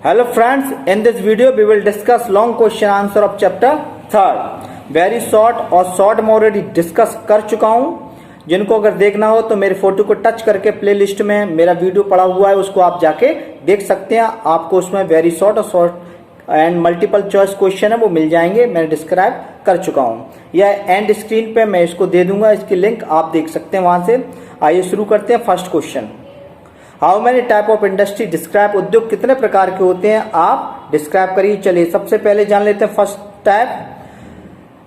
Hello friends, in this video we will discuss long question answer of chapter 3rd. Very short और short में already discuss कर चुका हूँ. जिनको अगर देखना हो तो मेरे फोटो को टच करके प्लेलिस्ट में मेरा वीडियो पड़ा हुआ है, उसको आप जाके देख सकते हैं. आपको उसमें वेरी शॉर्ट और short and multiple choice question है वो मिल जाएंगे. मैंने डिस्क्राइब कर चुका हूँ. यह एंड स्क्रीन पे मैं इसको दे दूंगा, इसकी लिंक आप देख सकते हैं वहां से. आइए शुरू करते हैं. First question, how many type of industry describe, उद्योग कितने प्रकार के होते हैं आप डिस्क्राइब करिए. चलिए सबसे पहले जान लेते हैं first type.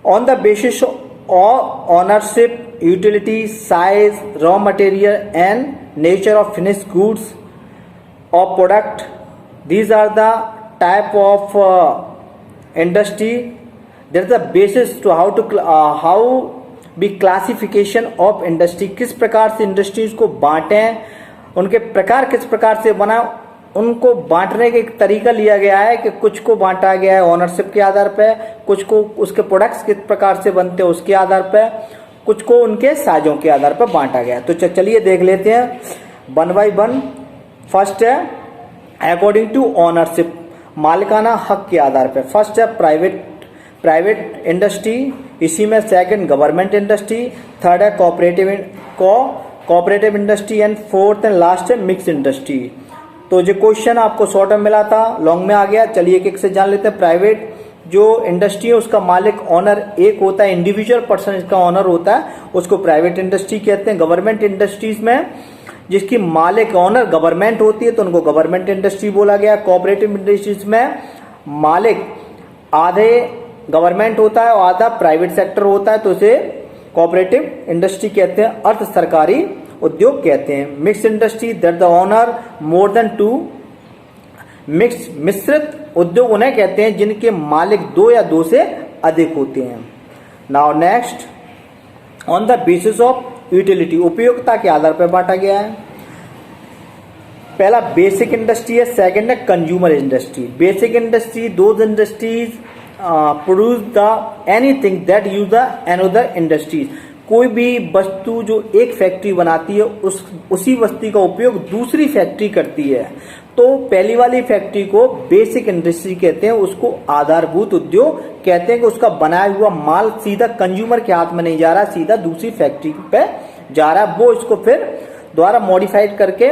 On the basis of ownership, utility, size, raw material and nature of finish goods of product, these are the type of industry. There is the basis to how be classification of industry. किस प्रकार से industries को बांटें, उनके प्रकार किस प्रकार से बना, उनको बांटने का एक तरीका लिया गया है कि कुछ को बांटा गया है ऑनरशिप के आधार पे, कुछ को उसके प्रोडक्ट्स किस प्रकार से बनते हैं उसके आधार पे, कुछ को उनके साइजों के आधार पर बांटा गया है. तो चलिए देख लेते हैं वन बाय वन. फर्स्ट है अकॉर्डिंग टू ऑनरशिप, मालिकाना हक के आधार पर. फर्स्ट है प्राइवेट इंडस्ट्री, इसी में सेकंड गवर्नमेंट इंडस्ट्री, थर्ड है cooperative industry and fourth and last है मिक्स इंडस्ट्री. तो जो क्वेश्चन आपको शॉर्ट में मिला था लॉन्ग में आ गया. चलिए एक एक से जान लेते हैं. प्राइवेट जो इंडस्ट्री है उसका मालिक ऑनर एक होता है, इंडिविजुअल पर्सन इसका ऑनर होता है, उसको प्राइवेट इंडस्ट्री कहते हैं. गवर्नमेंट इंडस्ट्रीज में जिसकी मालिक ऑनर गवर्नमेंट होती है तो उनको गवर्नमेंट इंडस्ट्री बोला गया. कोऑपरेटिव इंडस्ट्रीज में मालिक आधे गवर्नमेंट होता है और आधा प्राइवेट सेक्टर होता है तो उसे कोऑपरेटिव इंडस्ट्री कहते हैं, अर्ध सरकारी उद्योग कहते हैं. Mix industry, that the owner more than two, मिश्रित उद्योग उन्हें कहते हैं जिनके मालिक दो या दो से अधिक होते हैं. Now next, on the basis of utility, उपयोगिता के आधार पर बांटा गया है. पहला बेसिक इंडस्ट्री है, सेकंड है consumer industry. Basic industry those industries produce the anything that use the another industries. कोई भी वस्तु जो एक फैक्ट्री बनाती है उसी वस्तु का उपयोग दूसरी फैक्ट्री करती है तो पहली वाली फैक्ट्री को बेसिक इंडस्ट्री कहते हैं, उसको आधारभूत उद्योग कहते हैं कि उसका बनाया हुआ माल सीधा कंज्यूमर के हाथ में नहीं जा रहा, सीधा दूसरी फैक्ट्री पे जा रहा है. वो इसको फिर दोबारा मॉडिफाइड करके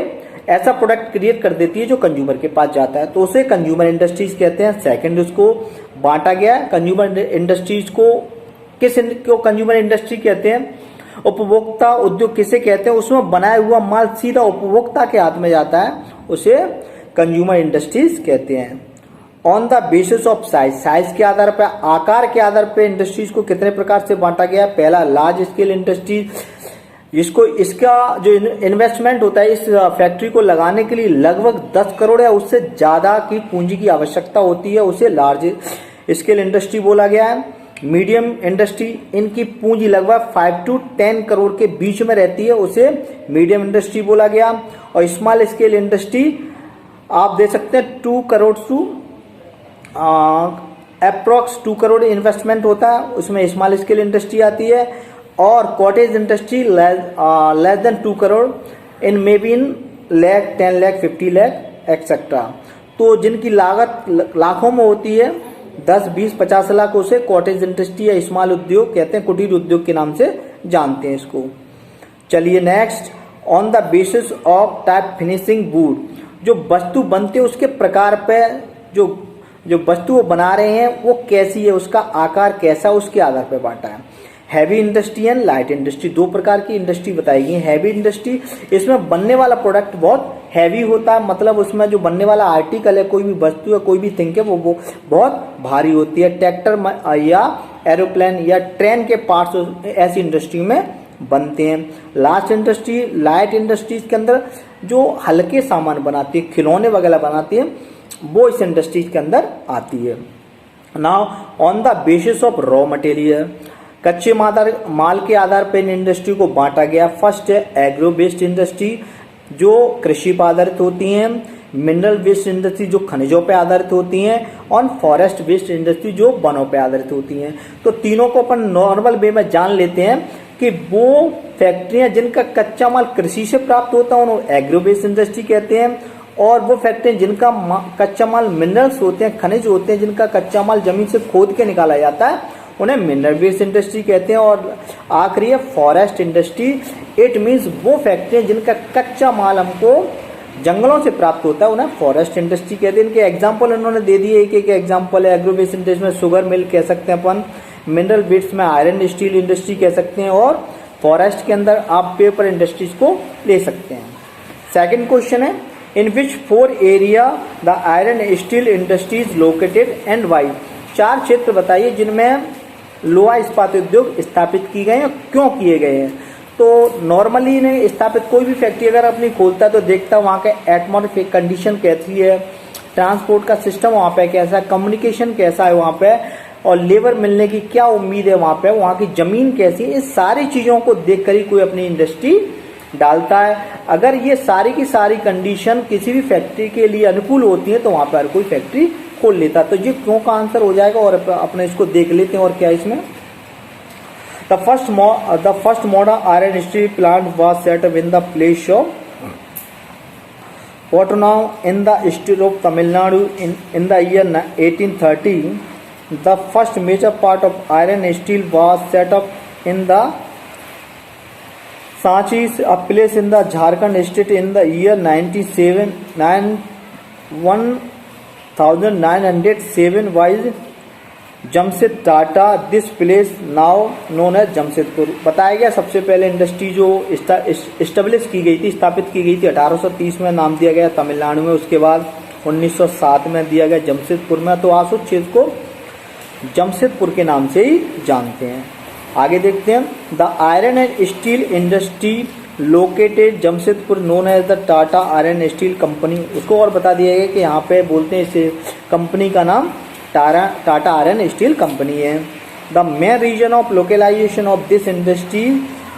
ऐसा प्रोडक्ट क्रिएट कर देती है जो कंज्यूमर के पास जाता है, तो उसे कंज्यूमर इंडस्ट्रीज कहते हैं. सेकंड, उसको बांटा गया है कंज्यूमर इंडस्ट्रीज को. किस को कंज्यूमर इंडस्ट्री कहते हैं? उपभोक्ता उद्योग किसे कहते हैं? उसमें बनाया हुआ माल सीधा उपभोक्ता के हाथ में जाता है, उसे कंज्यूमर इंडस्ट्रीज कहते हैं. On the basis of size, size के आधार पर, आकार के आधार पर इंडस्ट्रीज को कितने प्रकार से बांटा गया? पहला लार्ज स्केल इंडस्ट्रीज, जिसको इसका जो इन्वेस्टमेंट होता है इस फैक्ट्री को लगाने के लिए लगभग 10 करोड़ या उससे ज्यादा की पूंजी की आवश्यकता होती है, उसे लार्ज स्केल इंडस्ट्री बोला गया है. मीडियम इंडस्ट्री, इनकी पूंजी लगभग 5 to 10 करोड़ के बीच में रहती है, उसे मीडियम इंडस्ट्री बोला गया. और स्मॉल स्केल इंडस्ट्री आप दे सकते हैं 2 crore to approx 2 crore investment होता है, उसमें स्मॉल स्केल इंडस्ट्री आती है. और cottage industry less than 2 crore in may be in lakh, 10 lakh, 50 lakh etcetera. तो जिनकी लागत लाखों में होती है, 10, 20, 50 लाख, उसे कॉटेज इंडस्ट्री या स्मॉल उद्योग कहते हैं, कुटीर उद्योग के नाम से जानते हैं इसको. चलिए next, on the basis of type finishing good, जो वस्तु बनते हैं उसके प्रकार पे, जो वस्तु वो बना रहे हैं वो कैसी है, उसका आकार कैसा, उसके आधार पर बांटा है. Heavy industry and light industry, दो प्रकार की इंडस्ट्री बताई गई. हैवी इंडस्ट्री, इसमें बनने वाला प्रोडक्ट बहुत हैवी होता है, मतलब उसमें जो बनने वाला आर्टिकल है, कोई भी वस्तु है, कोई भी थिंग है, वो बहुत भारी होती है. ट्रैक्टर या एरोप्लेन या ट्रेन के पार्ट्स ऐसी इंडस्ट्री में बनते हैं. लास्ट इंडस्ट्री, लाइट इंडस्ट्रीज के अंदर जो हल्के सामान बनाती है, खिलौने वगैरह बनाती है, वो इस इंडस्ट्रीज के अंदर आती है. Now on the basis of raw material, कच्चे माल के आधार पर इन इंडस्ट्री को बांटा गया. फर्स्ट है एग्रो बेस्ड इंडस्ट्री, जो कृषि पर आधारित होती हैं. मिनरल बेस्ड इंडस्ट्री, जो खनिजों पर आधारित होती हैं. और फॉरेस्ट बेस्ड इंडस्ट्री, जो वनों पर आधारित होती हैं. तो तीनों को अपन नॉर्मल वे में जान लेते हैं कि वो फैक्ट्रियां जिनका कच्चा माल कृषि से प्राप्त होता है उन्हें एग्रो बेस्ड इंडस्ट्री कहते हैं, और वो फैक्ट्री जिनका कच्चा माल मिनरल्स होते हैं, खनिज होते हैं, जिनका कच्चा माल जमीन से खोद के निकाला जाता है, उन्हें मिनरल बेस्ड इंडस्ट्री कहते हैं। और आखिरी है फॉरेस्ट इंडस्ट्री। इट मीन्स वो फैक्ट्री जिनका कच्चा माल हमको जंगलों से प्राप्त होता है, उन्हें फॉरेस्ट इंडस्ट्री कहते हैं। इनके एग्जाम्पल इन्होंने दे दिए, एक एग्जाम्पल है एग्रो बेस्ड इंडस्ट्री में शुगर मिल कह सकते हैं अपन, मिनरल बेस्ड में आयरन स्टील इंडस्ट्री कह सकते हैं, और फॉरेस्ट के अंदर आप पेपर इंडस्ट्रीज को ले सकते हैं। सेकंड क्वेश्चन है, in which 4 area the iron steel industries located and why. 4 क्षेत्र बताइए जिनमें लोहा इस्पात उद्योग स्थापित किए गए हैं, क्यों किए गए हैं। तो नॉर्मली ने स्थापित कोई भी फैक्ट्री अगर अपनी खोलता है तो देखता है वहाँ का एटमॉस्फेरिक कंडीशन कैसी है, ट्रांसपोर्ट का सिस्टम वहाँ पे कैसा है, कम्युनिकेशन कैसा है वहाँ पे, और लेबर मिलने की क्या उम्मीद है वहाँ पे, वहाँ की जमीन कैसी है। इस सारी चीजों को देखकर ही कोई अपनी इंडस्ट्री डालता है। अगर ये सारी की सारी कंडीशन किसी भी फैक्ट्री के लिए अनुकूल होती है तो वहाँ पर कोई फैक्ट्री खोल लेता है। तो ये क्यों का आंसर हो जाएगा, और अपने इसको देख लेते हैं और क्या इसमें। The first modern iron steel plant was set up in the place of Portonao in the state of Tamil Nadu in the year 1830. The first major part of iron steel was set up in the Sanchi, a place in the Jharkhand state in the year 1907 by Jamshed Tata. This place now known है जमशेदपुर। बताया गया सबसे पहले industry जो establish की गई थी, स्थापित की गई थी 1830 में, नाम दिया गया तमिलनाडु में। उसके बाद 1907 में दिया गया जमशेदपुर में। तो आसुद क्षेत्र को जमशेदपुर के नाम से ही जानते हैं। आगे देखते हैं, the iron and steel industry located Jamshedpur known as the Tata iron steel company. उसको और बता दिया गया कि यहाँ पे बोलते हैं इस कंपनी का नाम टाटा आयरन स्टील कंपनी है। The main reason of localization of this industry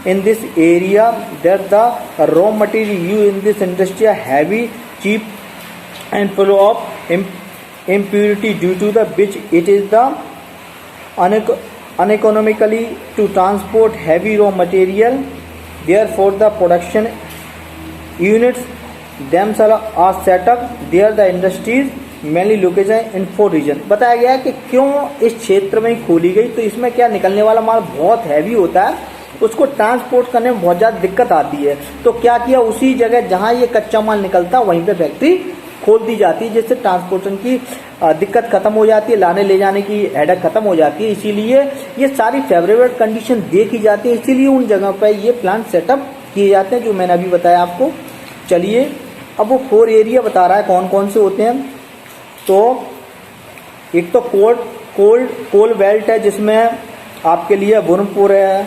in this area that the raw material used in this industry are heavy, cheap and full of impurity, due to the which it is the uneconomically to transport heavy raw material. Therefore the production units themselves are set up there. The industries mainly located in 4 region। बताया गया कि क्यों इस क्षेत्र में खोली गई, तो इसमें क्या निकलने वाला माल बहुत हैवी होता है, उसको ट्रांसपोर्ट करने में बहुत ज़्यादा दिक्कत आती है। तो क्या किया, उसी जगह जहां ये कच्चा माल निकलता है वहीं पे फैक्ट्री खोल दी जाती है, जिससे ट्रांसपोर्टेशन की दिक्कत खत्म हो जाती है, लाने ले जाने की हेडक खत्म हो जाती है। इसीलिए ये सारी फेवरेबल कंडीशन देखी जाती है, इसीलिए उन जगह पर ये प्लांट सेटअप किए जाते हैं जो मैंने अभी बताया आपको। चलिए अब वो 4 एरिया बता रहा है कौन कौन से होते हैं। तो एक तो कोल बेल्ट है, जिसमें आपके लिए बुरनपुर है,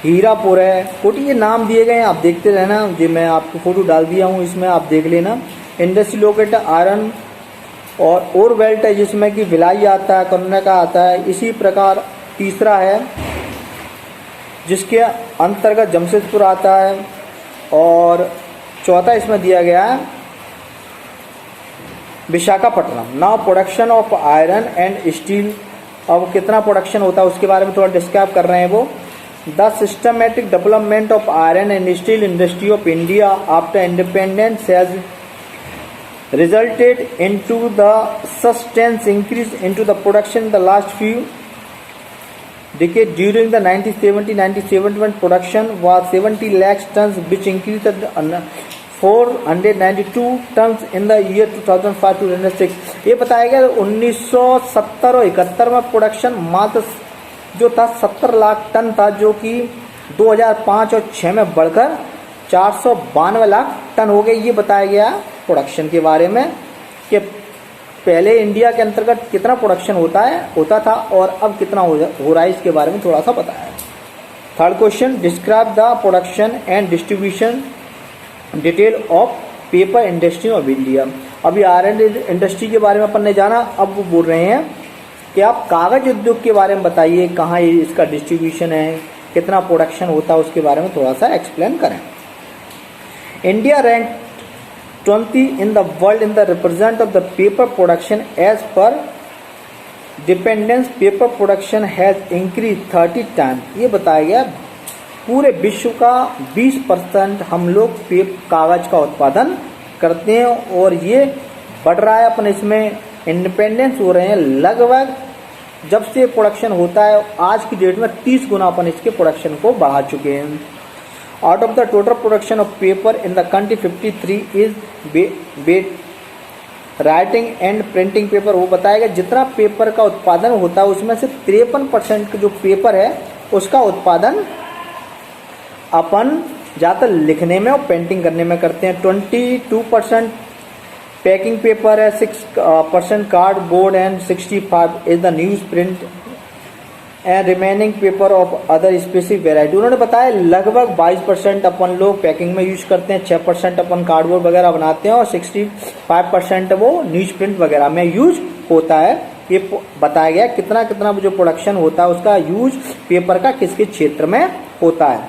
हीरापुर है, कोटी, ये नाम दिए गए हैं, आप देखते रहना। जी मैं आपको फोटो डाल दिया हूँ, इसमें आप देख लेना। इंडस्ट्री लोकेट आयरन और ओर बेल्ट है, जिसमें कि भिलाई आता है, कन्नड़ का आता है। इसी प्रकार तीसरा है जिसके अंतर्गत जमशेदपुर आता है, और चौथा इसमें दिया गया है Visakhapatnam. Now production of iron and steel, अब कितना प्रोडक्शन होता है उसके बारे में थोड़ा डिस्क्राइब कर रहे हैं वो। The systematic development of iron and steel industry of India after independence has resulted into the sustains increase into the production in the last few decade. During the 1970-1971 production was 70 lakhs tons, which increased 492 tons in the year 2005-2006। ये बताया गया 1970 और 71 में production मात्र जो था 70 lakh ton था, जो कि 2005 और 6 में बढ़कर 492 लाख टन हो गए। ये बताया गया प्रोडक्शन के बारे में कि पहले इंडिया के अंतर्गत कितना प्रोडक्शन होता था और अब कितना हो रहा है, इसके बारे में थोड़ा सा बताया। Third question, describe the production and distribution detail of paper industry of India. अभी आयरन इंडस्ट्री के बारे में अपन ने जाना, अब वो बोल रहे हैं कि आप कागज उद्योग के बारे में बताइए, कहाँ इसका डिस्ट्रीब्यूशन है, कितना प्रोडक्शन होता है, उसके बारे में थोड़ा सा एक्सप्लेन करें। India rank 20 in the world in the represent of the paper production as per dependence paper production has increased 30 times। ये बताया गया पूरे विश्व का 20% हम लोग कागज का उत्पादन करते हैं और ये बढ़ रहा है। अपन इसमें इंडिपेंडेंस हो रहे हैं लगभग जब से प्रोडक्शन होता है आज की डेट में 30 गुना अपन इसके प्रोडक्शन को बढ़ा चुके हैं। Out of the total production of paper in the country 53 is writing and printing paper. वो बताएगा जितना पेपर का उत्पादन होता है उसमें से 53% जो पेपर है उसका उत्पादन अपन ज़्यादातर लिखने में और पेंटिंग करने में करते हैं। 22% पैकिंग पेपर है, 6% cardboard and 65 is the news print and remaining paper of other specific variety. उन्होंने बताया लगभग 22% अपन लोग पैकिंग में यूज करते हैं, 6% अपन कार्डबोर्ड वगैरह बनाते हैं और 65% वो न्यूज प्रिंट वगैरह में यूज होता है। ये बताया गया कितना कितना जो प्रोडक्शन होता है उसका यूज पेपर का किस किस क्षेत्र में होता है।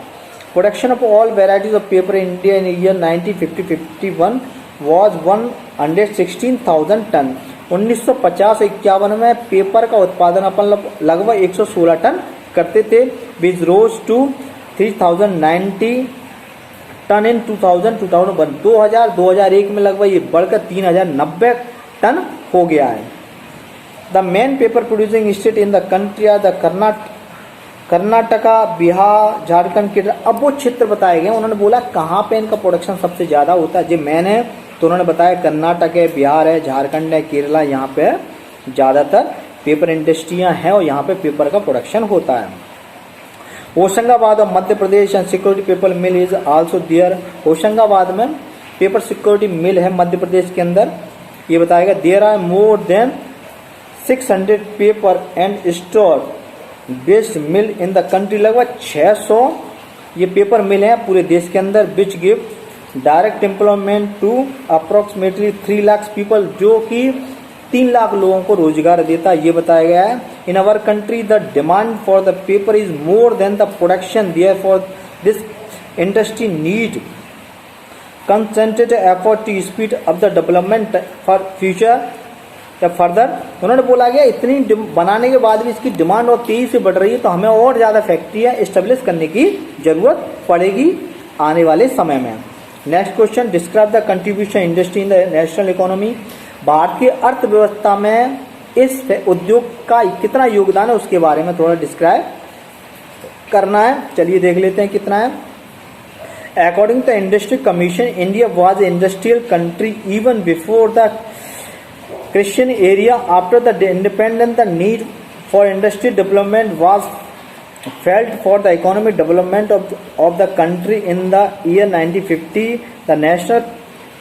Production of all varieties of paper in India in year 1950-51 was 116,000 ton. 1950-51 में पेपर का उत्पादन अपन लगभग 116 टन करते थे, विच रोज टू 3,090 टन इन 2001। 2001 में लगभग ये बढ़कर 3,090 टन हो गया है। The main paper producing state in the country are the Karnataka, Bihar, Jharkhand, Kerala. अब वो क्षेत्र बताए गए, उन्होंने बोला कहाँ पे इनका प्रोडक्शन सबसे ज़्यादा होता है। जो मेन है तो उन्होंने बताया कर्नाटक है, बिहार है, झारखंड है, केरला, यहाँ पे ज़्यादातर पेपर इंडस्ट्रियाँ हैं और यहाँ पे पेपर का प्रोडक्शन होता है। होशंगाबाद और Madhya Pradesh and security paper mill is also there. Hoshangabad में पेपर सिक्योरिटी मिल है मध्य प्रदेश के अंदर। ये बताएगा there are more than 600 paper and store based mill in the country. लगभग 600 ये पेपर मिल हैं पूरे देश के अंदर, which give direct employment to approximately 3 lakh people, जो कि 3 लाख लोगों को रोजगार देता है। ये बताया गया है। In our country the demand for the paper is more than the production, therefore this industry need concentrated effort to speed up the development for future या फर्दर। उन्होंने बोला गया इतनी बनाने के बाद भी इसकी डिमांड और तेजी से बढ़ रही है तो हमें और ज़्यादा फैक्ट्रियाँ इस्टेब्लिश करने की जरूरत पड़ेगी आने वाले समय में। Next question, describe the contribution industry in the national economy. Bharat की अर्थव्यवस्था में इस उद्योग का कितना योगदान है उसके बारे में थोड़ा डिस्क्राइब करना है। चलिए देख लेते हैं कितना है। According to industry commission, India was industrial country even before the Christian area. After the independence, the need for industrial development was felt for the economic development of the country. In the year 1950, the National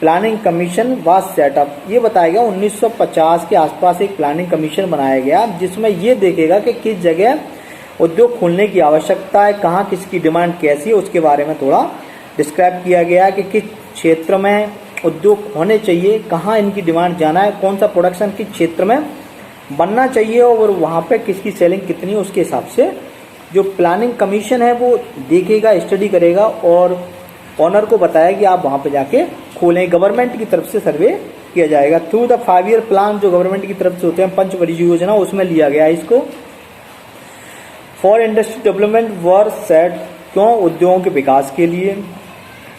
Planning Commission was set up. ये बताया गया 1950 के आसपास एक planning commission बनाया गया जिसमें ये देखेगा कि किस जगह उद्योग खोलने की आवश्यकता है, कहाँ किसकी डिमांड कैसी है, उसके बारे में थोड़ा डिस्क्राइब किया गया कि किस क्षेत्र में उद्योग होने चाहिए, कहाँ इनकी डिमांड जाना है, कौन सा प्रोडक्शन किस क्षेत्र में बनना चाहिए और वहाँ पे किसकी सेलिंग कितनी है। उसके हिसाब से जो प्लानिंग कमीशन है वो देखेगा, स्टडी करेगा और ऑनर को बताया कि आप वहाँ पे जाके खोलें। गवर्नमेंट की तरफ से सर्वे किया जाएगा थ्रू द 5 ईयर प्लान जो गवर्नमेंट की तरफ से होते हैं, पंचवर्षीय योजना, उसमें लिया गया है इसको। For industry development were set, क्यों, उद्योगों के विकास के लिए।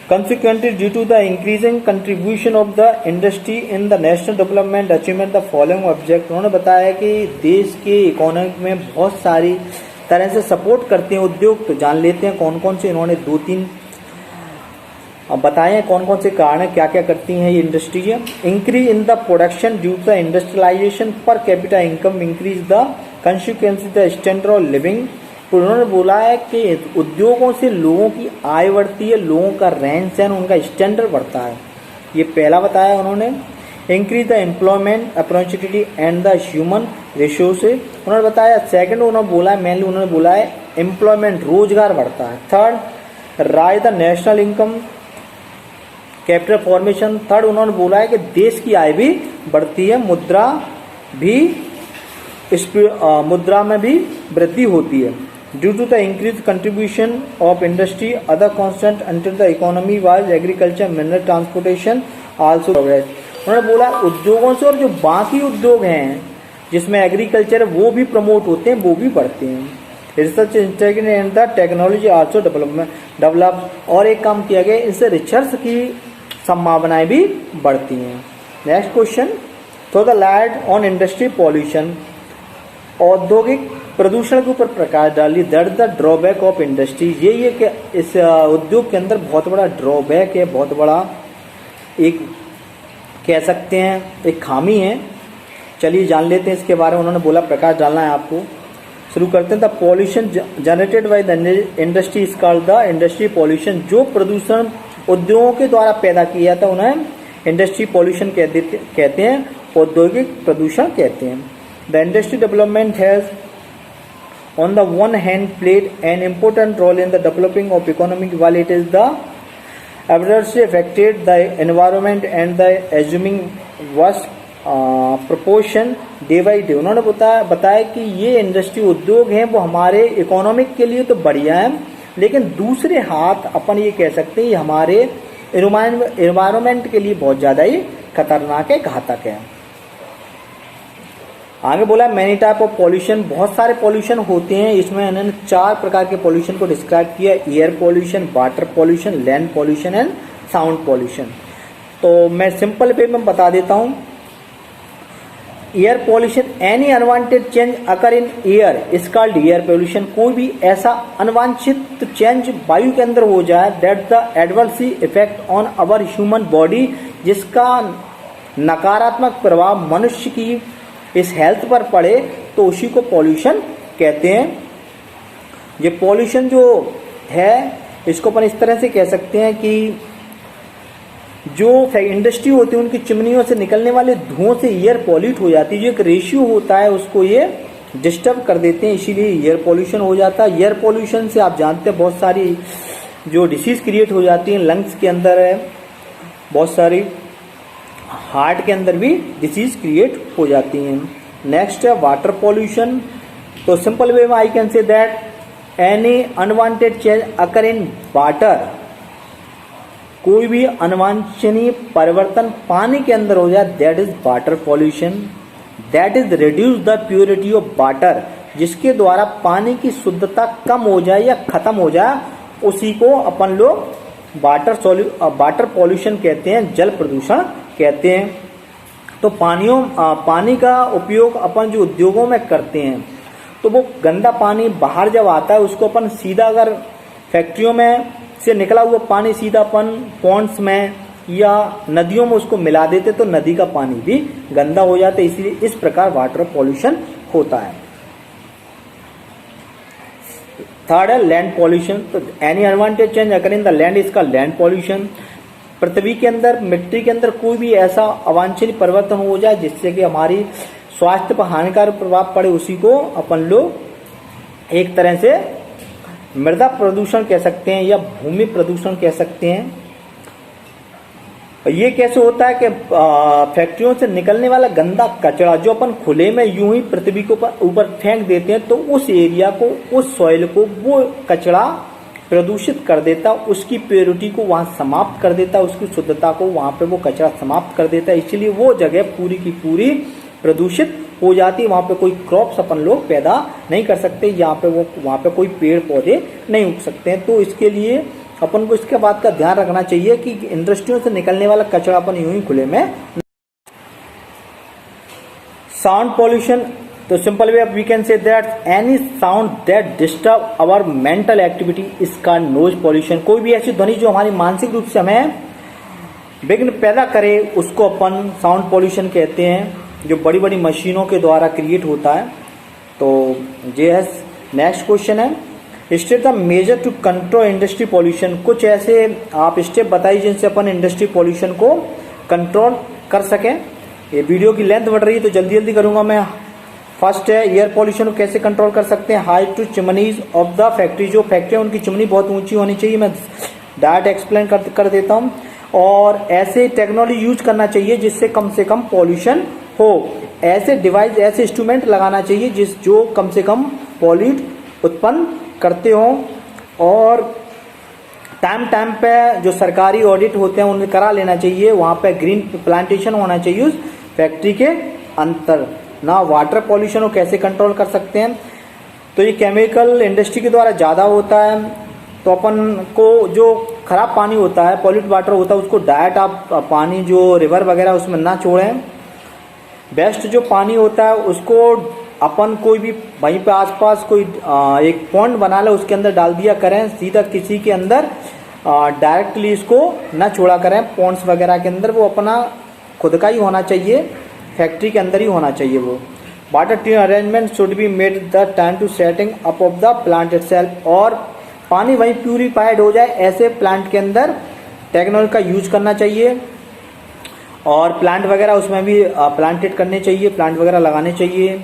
Consequently, due to the increasing contribution of the industry in the national development achievement, the following object, उन्होंने बताया कि देश के इकोनॉमी में बहुत सारी तरह से सपोर्ट करते हैं उद्योग। तो जान लेते हैं कौन कौन से, इन्होंने 2-3 बताए हैं कौन कौन से कारण है, क्या क्या करती हैं ये इंडस्ट्री है। Increase in the production due to the industrialization per capita income increase the consequence the standard of living. तो उन्होंने बोला है कि उद्योगों से लोगों की आय बढ़ती है, लोगों का रहन सहन, उनका स्टैंडर्ड बढ़ता है। ये पहला बताया उन्होंने। Increase the employment opportunity and the human resources, उन्होंने बताया। सेकंड उन्होंने बोला है, मेनली उन्होंने बोला है एम्प्लॉयमेंट, रोजगार बढ़ता है। Third, rise the national income capital formation. Third उन्होंने बोला है कि देश की आय भी बढ़ती है, मुद्रा में भी वृद्धि होती है। Due to the increase contribution of industry other constant until the economy wise agriculture, mineral, transportation also progress. उन्होंने बोला उद्योगों से और जो बाकी उद्योग हैं जिसमें एग्रीकल्चर वो भी प्रमोट होते हैं, वो भी बढ़ते हैं। Research institute and the technology also develop. और एक काम किया गया, इससे रिसर्च की संभावनाएं भी बढ़ती हैं। Next question, throw the light on industry pollution, औद्योगिक प्रदूषण के ऊपर प्रकाश डालिए। That the drawback of industry, ये कि इस उद्योग के अंदर बहुत बड़ा ड्रॉबैक है, बहुत बड़ा एक कह सकते हैं एक खामी है। चलिए जान लेते हैं इसके बारे में। उन्होंने बोला प्रकाश डालना है आपको। शुरू करते हैं। The pollution generated by the industry is called the industry pollution. जो प्रदूषण उद्योगों के द्वारा पैदा किया जाता है उन्हें इंडस्ट्री पॉल्यूशन कहते हैं, औद्योगिक प्रदूषण कहते हैं। The industry development has on the one hand played an important role in the developing of economy, while it is the adversely affected the environment and the assuming worst proportion day by day। उन्होंने बताया कि ये industry उद्योग हैं वो हमारे economic के लिए तो बढ़िया है, लेकिन दूसरे हाथ अपन ये कह सकते हैं ये हमारे एनवायरमेंट के लिए बहुत ज़्यादा ही खतरनाक है, घातक है। आगे बोला मैनी टाइप ऑफ पॉल्यूशन, बहुत सारे पॉल्यूशन होते हैं। इसमें इन्होंने 4 प्रकार के पॉल्यूशन को डिस्क्राइब किया, air pollution, water pollution, land pollution and sound pollution. तो मैं सिंपल वे में बता देता हूं। Air pollution, any unwanted change occur in air is called air pollution. कोई भी ऐसा अनवांछित चेंज वायु के अंदर हो जाए that the adversely effect on our human body, जिसका नकारात्मक प्रभाव मनुष्य की इस हेल्थ पर पड़े, तो उसी को पॉल्यूशन कहते हैं। ये पॉल्यूशन जो है इसको अपन इस तरह से कह सकते हैं कि जो इंडस्ट्री होती है उनकी चिमनियों से निकलने वाले धुओं से एयर पॉल्यूट हो जाती है। जो एक रेशियो होता है उसको ये डिस्टर्ब कर देते हैं, इसीलिए एयर पॉल्यूशन हो जाता है। एयर पॉल्यूशन से आप जानते हैं बहुत सारी जो डिसीज क्रिएट हो जाती हैं, लंग्स के अंदर है, बहुत सारी हार्ट के अंदर भी डिसीज क्रिएट हो जाती हैं। नेक्स्ट है वाटर पॉल्यूशन। तो सिंपल वे में I can say that any unwanted change occur in water, कोई भी अनवांछनीय परिवर्तन पानी के अंदर हो जाए, that is water pollution. That is reduce the purity of water, जिसके द्वारा पानी की शुद्धता कम हो जाए या खत्म हो जाए, उसी को अपन लोग वाटर पॉल्यूशन कहते हैं, जल प्रदूषण कहते हैं। तो पानी का उपयोग अपन जो उद्योगों में करते हैं, तो वो गंदा पानी बाहर जब आता है उसको अपन सीधा अगर फैक्ट्रियों में से निकला हुआ पानी सीधा अपन पॉन्ड्स में या नदियों में उसको मिला देते तो नदी का पानी भी गंदा हो जाता है, इसलिए इस प्रकार वाटर पॉल्यूशन होता है। थर्ड है लैंड पॉल्यूशन। तो any unwanted change occur in the land इसका लैंड पॉल्यूशन। पृथ्वी के अंदर, मिट्टी के अंदर कोई भी ऐसा अवांछनीय परिवर्तन हो जाए जिससे कि हमारी स्वास्थ्य पर हानिकारक प्रभाव पड़े, उसी को अपन लोग एक तरह से मृदा प्रदूषण कह सकते हैं या भूमि प्रदूषण कह सकते हैं। ये कैसे होता है कि फैक्ट्रियों से निकलने वाला गंदा कचरा जो अपन खुले में यूं ही पृथ्वी के ऊपर फेंक देते हैं, तो उस एरिया को, उस सॉइल को वो कचरा प्रदूषित कर देता, उसकी प्योरिटी को वहां समाप्त कर देता, उसकी शुद्धता को वहां पे वो कचरा समाप्त कर देता है। इसलिए वो जगह पूरी की पूरी प्रदूषित हो जाती है। वहां पे कोई क्रॉप्स अपन लोग पैदा नहीं कर सकते, वहां पे कोई पेड़ पौधे नहीं उग सकते हैं। तो इसके लिए अपन को इसके बात का ध्यान रखना चाहिए कि इंडस्ट्रियों से निकलने वाला कचरा अपन यूं ही खुले में। Sound pollution. तो simple way we can say that any sound that disturb our mental activity is called noise pollution. कोई भी ऐसी ध्वनि जो हमारी मानसिक रूप से हमें विघ्न पैदा करे उसको अपन साउंड पॉल्यूशन कहते हैं, जो बड़ी बड़ी मशीनों के द्वारा क्रिएट होता है। तो ये नेक्स्ट क्वेश्चन है state the major to control industry pollution. कुछ ऐसे आप स्टेप बताइए जिनसे अपन इंडस्ट्री पॉल्यूशन को कंट्रोल कर सकें। ये वीडियो की लेंथ बढ़ रही है तो जल्दी जल्दी करूंगा मैं। फर्स्ट है एयर पॉल्यूशन को कैसे कंट्रोल कर सकते हैं। High to chimneys of the factory, जो फैक्ट्री उनकी चिमनी बहुत ऊंची होनी चाहिए, मैं डायरेक्ट एक्सप्लेन कर देता हूं। और ऐसे टेक्नोलॉजी यूज करना चाहिए जिससे कम से कम पॉल्यूशन हो। ऐसे डिवाइस, ऐसे इंस्ट्रूमेंट लगाना चाहिए जो कम से कम पॉल्यूट उत्पन्न करते हो। और टाइम पे जो सरकारी ऑडिट होते हैं उन्हें करा लेना चाहिए। वहां पे ग्रीन प्लांटेशन होना चाहिए उस फैक्ट्री के अंतर। ना वाटर पॉल्यूशन को कैसे कंट्रोल कर सकते हैं, तो ये केमिकल इंडस्ट्री के द्वारा ज्यादा होता है। तो अपन को जो खराब पानी होता है, पॉल्यूट वाटर होता है, उसको डायरेक्ट आप पानी जो रिवर वगैरह उसमें ना छोड़ें। बेस्ट जो पानी होता है उसको अपन कोई भी वहीं पे आसपास कोई एक पॉन्ड बना ले, उसके अंदर डाल दिया करें, सीधा किसी के अंदर डायरेक्टली इसको ना छोड़ा करें। पॉन्ड्स वगैरह के अंदर वो अपना खुद का ही होना चाहिए, फैक्ट्री के अंदर ही होना चाहिए वो। Water treatment arrangement should be made the time to setting up of the plant itself, और पानी वहीं प्यूरिफाइड हो जाए ऐसे प्लांट के अंदर टेक्नोलॉजी का यूज करना चाहिए। और प्लांट वगैरह उसमें भी प्लांटेड करने चाहिए, प्लांट वगैरह लगाने चाहिए।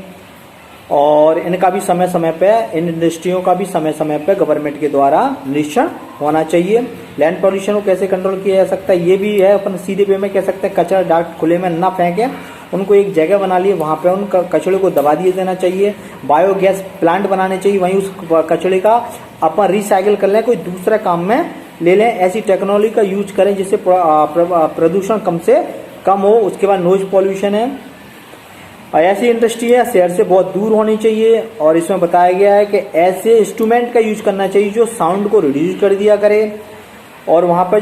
और इनका भी समय समय पे, इन इंडस्ट्रियों का भी समय समय पे गवर्नमेंट के द्वारा निरीक्षण होना चाहिए। लैंड पॉल्यूशन को कैसे कंट्रोल किया जा सकता है, ये भी है। अपन सीधे वे में कह सकते हैं कचरा डायरेक्ट खुले में ना फेंके, उनको एक जगह बना लिए, वहां पे उन कचड़े को दबा दिए देना चाहिए। बायोगैस प्लांट बनाने चाहिए, वहीं उस कचड़े का अपन रिसाइकिल कर लें, कोई दूसरे काम में ले लें। ऐसी टेक्नोलॉजी का यूज करें जिससे प्रदूषण कम से कम हो। उसके बाद नॉइज पॉल्यूशन है, ऐसी इंडस्ट्री है शहर से बहुत दूर होनी चाहिए। और इसमें बताया गया है कि ऐसे इंस्ट्रूमेंट का यूज करना चाहिए जो साउंड को रिड्यूस कर दिया करे। और वहां पर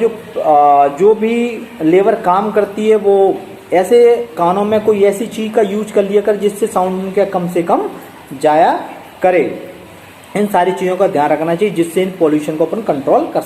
जो भी लेबर काम करती है वो ऐसे कानों में कोई ऐसी चीज का यूज कर लिया कर जिससे साउंड उनके कम से कम जाया करे। इन सारी चीजों का ध्यान रखना चाहिए जिससे इन पॉल्यूशन को अपन कंट्रोल कर सकते हैं।